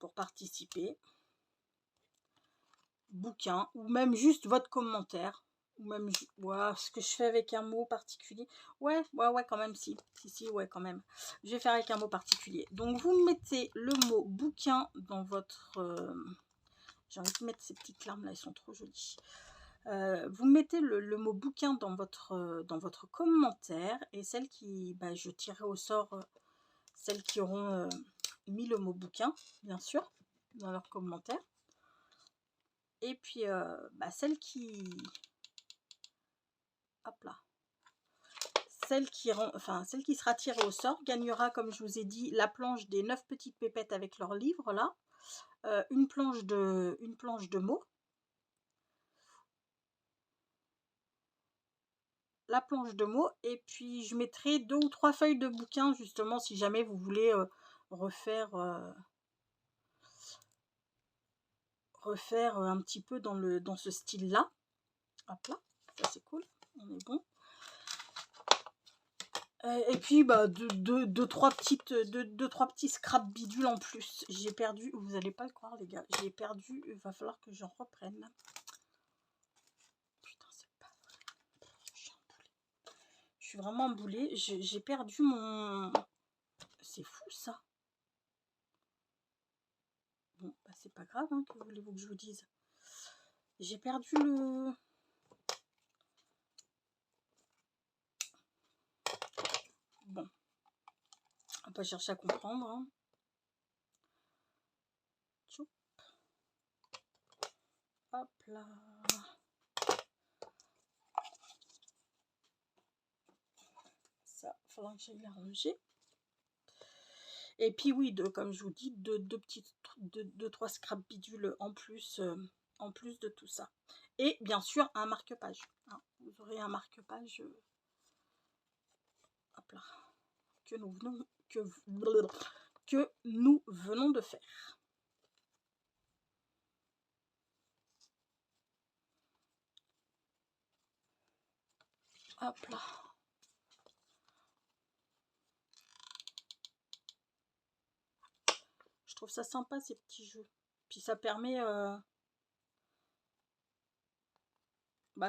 Pour participer. Bouquin. Ou même juste votre commentaire. Ou même, ouais, ce que je fais avec un mot particulier. Ouais, quand même, si, ouais, quand même. Je vais faire avec un mot particulier. Donc, vous mettez le mot bouquin dans votre... j'ai envie de mettre ces petites larmes là, elles sont trop jolies. Vous mettez le mot bouquin dans votre commentaire. Et celles qui... Bah, je tirerai au sort celles qui auront mis le mot bouquin, bien sûr, dans leurs commentaires. Et puis, bah, celle qui... Hop là. Celle qui sera tirée au sort gagnera, comme je vous ai dit, la planche des 9 petites pépettes avec leur livre, là. une planche de mots. La planche de mots, et puis je mettrai 2 ou 3 feuilles de bouquin, justement, si jamais vous voulez refaire un petit peu dans ce style là. Hop là, ça c'est cool, on est bon. Et puis bah deux trois petits scrap bidules en plus. J'ai perdu, vous allez pas le croire les gars, j'ai perdu, il va falloir que j'en reprenne. Putain, c'est pas vrai, je suis vraiment emboulée, j'ai perdu mon... C'est fou ça. Bon, bah c'est pas grave, hein, que voulez-vous que je vous dise. J'ai perdu le... Bon, on va pas chercher à comprendre. Hein. Hop là. Ça, il faudra que j'aille la ranger. Et puis oui, comme je vous dis, deux trois scrap bidules en plus de tout ça. Et bien sûr, un marque-page. Hein. Vous aurez un marque-page hop là, que nous venons de faire. Hop là. Je trouve ça sympa ces petits jeux. Puis ça permet...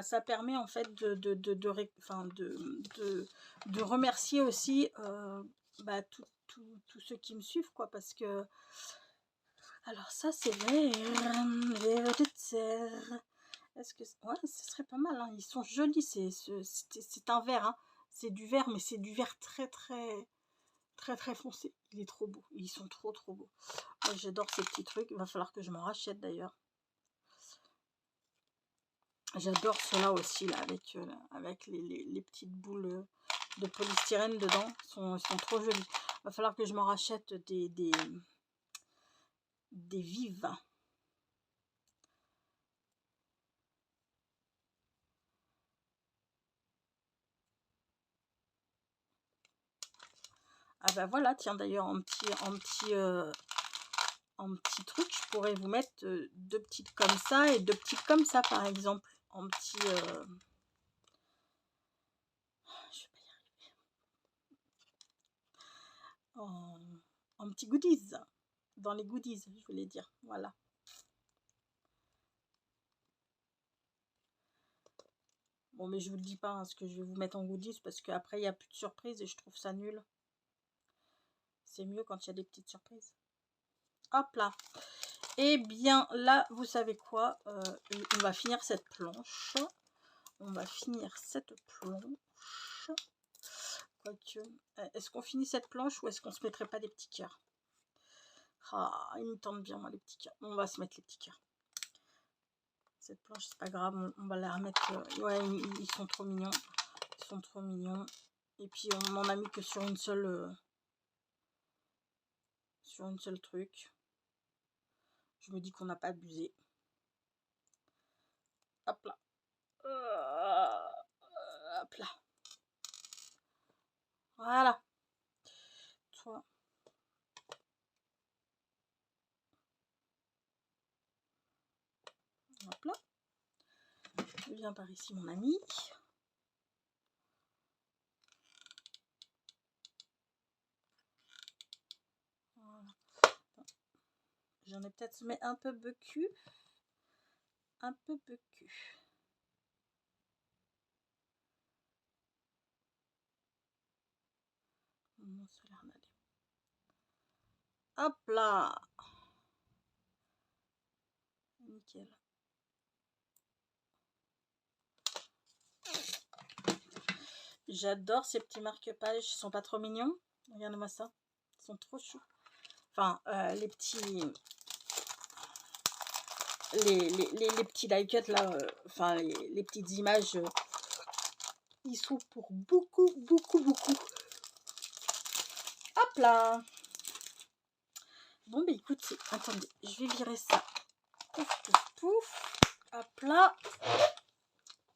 ça permet en fait de remercier aussi tous ceux qui me suivent, quoi, parce que... Alors ça c'est vert de terre. Est-ce que... Ouais, ce serait pas mal, hein. Ils sont jolis, c'est un vert, hein. C'est du vert, mais c'est du vert très foncé. Il est trop beau, ils sont trop beaux. Moi j'adore ces petits trucs, il va falloir que je m'en rachète d'ailleurs. J'adore ceux-là aussi, là, avec les petites boules de polystyrène dedans. Ils sont trop jolis. Il va falloir que je m'en rachète des vives. Ah bah voilà, tiens, d'ailleurs, en petit truc, je pourrais vous mettre 2 petites comme ça et 2 petites comme ça, par exemple. En petit... je vais pas y arriver. En petits goodies. Dans les goodies, je voulais dire. Voilà. Bon, mais je vous le dis pas, hein, ce que je vais vous mettre en goodies, parce qu'après, il n'y a plus de surprise et je trouve ça nul. C'est mieux quand il y a des petites surprises. Hop là. Et bien là, vous savez quoi, on va finir cette planche. Quoique, est-ce qu'on finit cette planche ou est-ce qu'on se mettrait pas des petits cœurs? Ah, ils me tentent bien, moi, les petits cœurs. On va se mettre les petits cœurs. Cette planche, c'est pas grave, on va la remettre. Ouais, ils sont trop mignons. Ils sont trop mignons. Et puis, on n'en a mis que sur une seule... truc. Je me dis qu'on n'a pas abusé. Hop là. Hop là. Voilà. Toi. Hop là. Je viens par ici, mon ami. Voilà. J'en ai peut-être mis un peu becu. Un peu becu. Non, ça a l'air d'aller. Hop là. Nickel. J'adore ces petits marque-pages. Ils sont pas trop mignons. Regardez-moi ça. Ils sont trop choux. Enfin, les petits... Les petits die-cut là, enfin les petites images, ils sont pour beaucoup. Hop là. Bon, bah écoutez, attendez, je vais virer ça. Pouf, pouf, pouf. Hop là.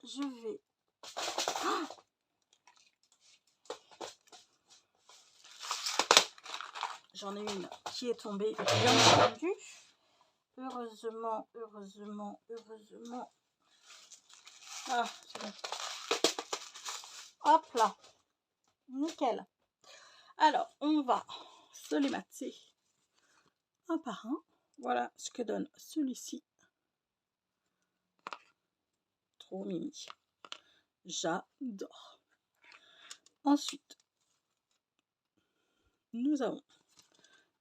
Je vais... Ah, j'en ai une qui est tombée, bien entendu. Heureusement, heureusement, heureusement. Ah, c'est bon. Hop là. Nickel. Alors, on va se les mater un par un. Voilà ce que donne celui-ci. Trop mimi. J'adore. Ensuite, nous avons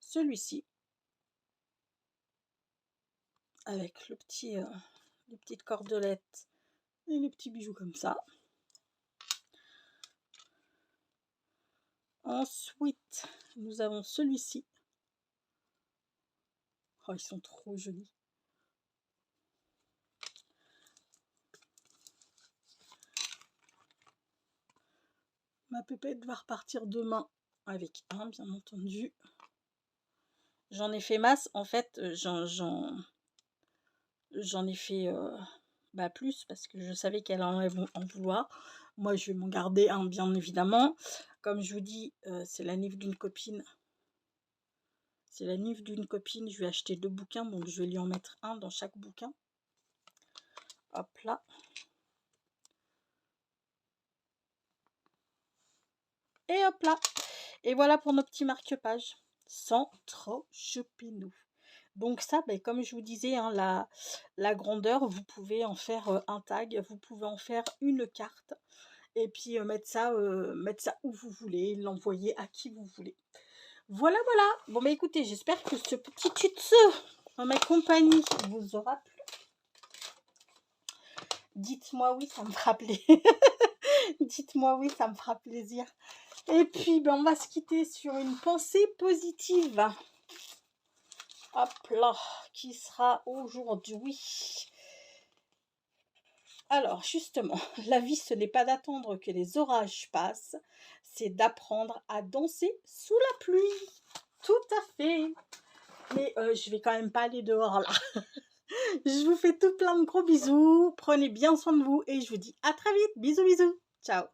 celui-ci avec le petit, les petites cordelettes et les petits bijoux comme ça. Ensuite, nous avons celui-ci. Oh, ils sont trop jolis. Ma pépette va repartir demain avec un, bien entendu. J'en ai fait masse. En fait, j'en ai fait plus parce que je savais qu'elle allait en vouloir. Moi, je vais m'en garder un, bien évidemment. Comme je vous dis, c'est la nif d'une copine. C'est la nif d'une copine. Je vais acheter 2 bouquins, donc je vais lui en mettre un dans chaque bouquin. Hop là. Et hop là. Et voilà pour nos petits marque-pages. Sans trop choper nous. Donc ça, comme je vous disais, hein, la grandeur, vous pouvez en faire un tag, vous pouvez en faire une carte. Et puis mettre ça où vous voulez, l'envoyer à qui vous voulez. Voilà, voilà. Bon, écoutez, j'espère que ce petit tuto en ma compagnie vous aura plu. Dites-moi oui, ça me fera plaisir. Dites-moi oui, ça me fera plaisir. Et puis, on va se quitter sur une pensée positive. Hop là, qui sera aujourd'hui. Alors, justement, la vie, ce n'est pas d'attendre que les orages passent, c'est d'apprendre à danser sous la pluie. Tout à fait. Mais je vais quand même pas aller dehors là. Je vous fais tout plein de gros bisous. Prenez bien soin de vous et je vous dis à très vite. Bisous, bisous. Ciao.